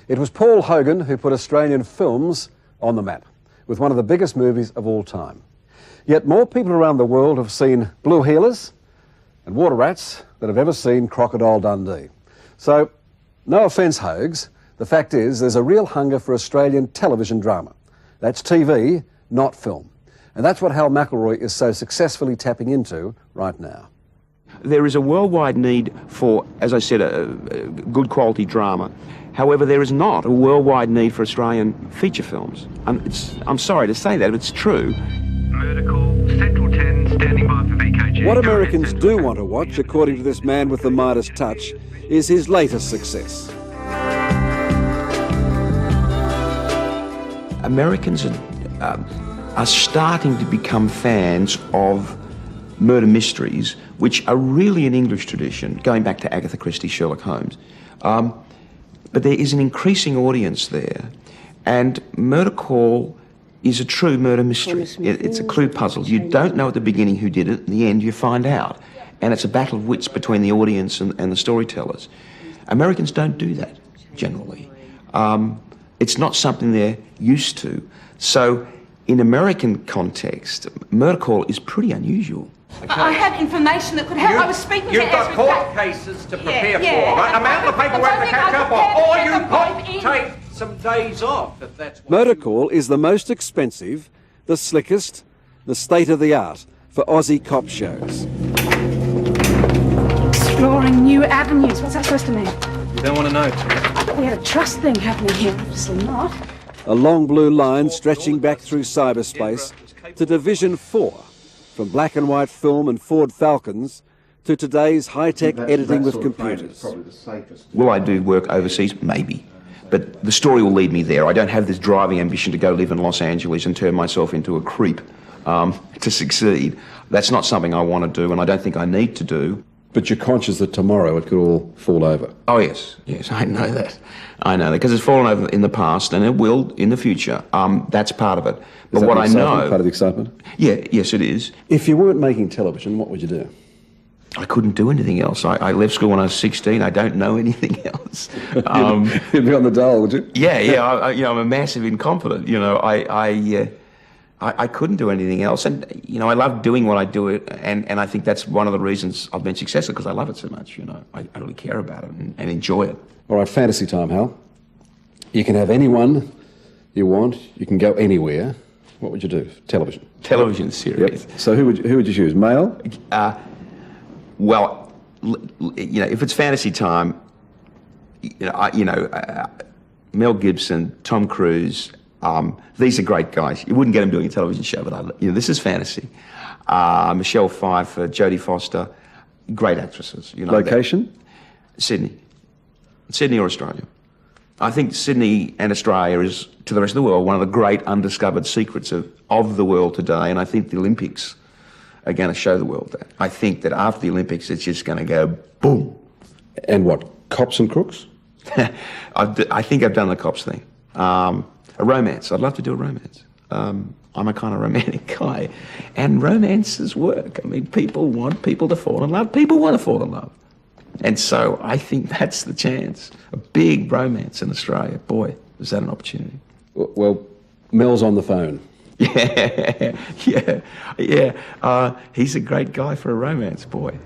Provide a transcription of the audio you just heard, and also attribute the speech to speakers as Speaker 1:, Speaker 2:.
Speaker 1: It was Paul Hogan who put Australian films on the map with one of the biggest movies of all time. Yet more people around the world have seen Blue Heelers and Water Rats than have ever seen Crocodile Dundee. So, no offence, Hogs, the fact is there's a real hunger for Australian television drama. That's TV, not film. And that's what Hal McElroy is so successfully tapping into right now.
Speaker 2: There is a worldwide need for, as I said, a good quality drama. However, there is not a worldwide need for Australian feature films. I'm sorry to say that, but it's true.
Speaker 3: Murder call, Central 10, standing by for VKG.
Speaker 1: What Americans do want to watch, according to this man with the Midas touch, is his latest success.
Speaker 2: Americans are starting to become fans of murder mysteries, which are really an English tradition, going back to Agatha Christie, Sherlock Holmes. But there is an increasing audience there, and Murder Call is a true murder mystery. It's a clue puzzle. You don't know at the beginning who did it. In the end, you find out. And it's a battle of wits between the audience and the storytellers. Americans don't do that, generally. It's not something they're used to. So, in American context, Murder Call is pretty unusual.
Speaker 4: Okay. I had information that could help. I was speaking to
Speaker 5: You've got court cases to prepare for. Right? Amount the paperwork to catch up on. Or you could take some days off, if that's what
Speaker 1: Murder Call is the most expensive, the slickest, the state-of-the-art for Aussie cop shows.
Speaker 4: Exploring new avenues. What's that supposed to mean?
Speaker 5: You don't want to know.
Speaker 4: I thought we had a trust thing happening here. Obviously not.
Speaker 1: A long blue line stretching back through cyberspace to Division 4, from black and white film and Ford Falcons to today's high-tech editing with computers.
Speaker 2: Will I do work overseas? Maybe. But the story will lead me there. I don't have this driving ambition to go live in Los Angeles and turn myself into a creep to succeed. That's not something I want to do, and I don't think I need to do.
Speaker 1: But you're conscious that tomorrow it could all fall over.
Speaker 2: Oh, yes. Yes, I know that. I know that, because it's fallen over in the past, and it will in the future. That's part of it. But what I know...
Speaker 1: Part of the excitement?
Speaker 2: Yeah, yes, it is.
Speaker 1: If you weren't making television, what would you do?
Speaker 2: I couldn't do anything else. I left school when I was 16. I don't know anything else.
Speaker 1: You'd be on the dole, would you?
Speaker 2: Yeah. I'm a massive incompetent. I couldn't do anything else. And, I love doing what I do, and I think that's one of the reasons I've been successful, because I love it so much, I really care about it and enjoy it.
Speaker 1: All right, fantasy time, Hal. You can have anyone you want. You can go anywhere. What would you do? Television.
Speaker 2: Television series.
Speaker 1: Yep. So who would you choose? Male?
Speaker 2: Well, if it's fantasy time, Mel Gibson, Tom Cruise, these are great guys. You wouldn't get them doing a television show, but this is fantasy. Michelle Pfeiffer, Jodie Foster, great actresses.
Speaker 1: Location?
Speaker 2: Sydney or Australia. I think Sydney and Australia is, to the rest of the world, one of the great undiscovered secrets of the world today, and I think the Olympics are going to show the world that. I think that after the Olympics, it's just going to go boom.
Speaker 1: And what, cops and crooks?
Speaker 2: I think I've done the cops thing. A romance. I'd love to do a romance. I'm a kind of romantic guy. And romances work. I mean, people want people to fall in love. People want to fall in love. And so I think that's the chance. A big romance in Australia. Boy, is that an opportunity.
Speaker 1: Well, Mel's on the phone.
Speaker 2: Yeah. He's a great guy for a romance, boy.